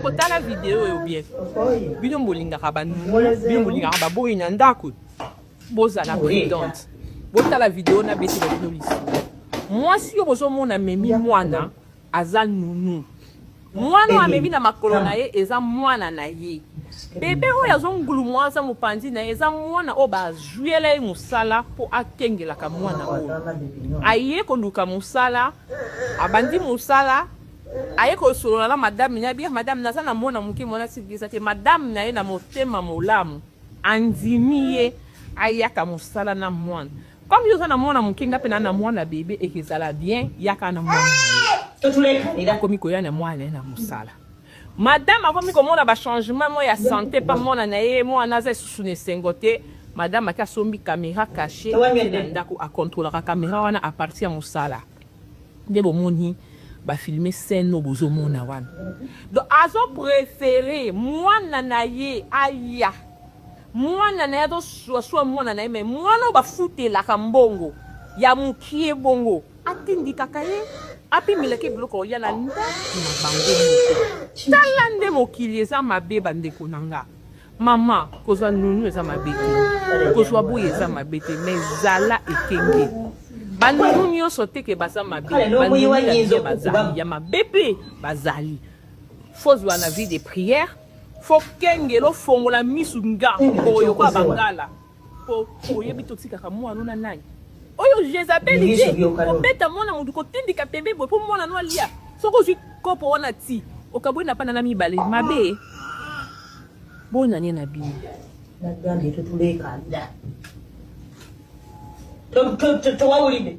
Kotala vidéo yo bien. Bino molinga kabanu, bino molinga kababoyi na ndako. Boza la prudente. Botala vidéo na beti bino lisi. Moi si yo bozo mona memi mwana aza nunu. Mwana amemi na makolo na ye eza mwana na ye. Bebe oyo azongulu mwanza mopanzi na ye eza mwana o bazwela ye musala po akengela ka mwana oyo. Aye koluka musala, abandi musala. Aye ko solo na madame nya bien madame naza na mona muke mona sibisa te madame na ye na motema molamu andimiye ayaka musala na mwana comme yo na mona muke ngape na mwana bébé ekezala bien yaka na mwana ila komi ko ya na mwana na musala madame akomi ko mona ba changement mo ya santé pa mona na ye mwana za susune sengote madame aka sombi caméra cachée ndako a contrôler la caméra wana à partir ya musala ndebo moni ba filmer scène no bozo mona wana donc azo préféré mwana na ye aya mwana na ye do so mwana na ye mais mwana ba futela ka mbongo ya mukie bongo atindika ka ye api mileke biloko ya na nda na bango tala nde mokili eza mabe bandeko nanga mama kozwa nunu eza mabe te kozwa boye eza mabe te mais zala ekenge bandu nyonso te ke baza mabe bazali ya mabepe bazali fozwa na vie de prière fo kengelo fongola misu ngambo kwa bangala po oyebi totikaka mwana na nani oyo Jezabel ije obeta mwana mundu kotindika pembe bo po mwana no alia soko zwi kopo wana ti okabwena pana na mibale mabe bona ni na bi na gandi tutuleka nda to wawulide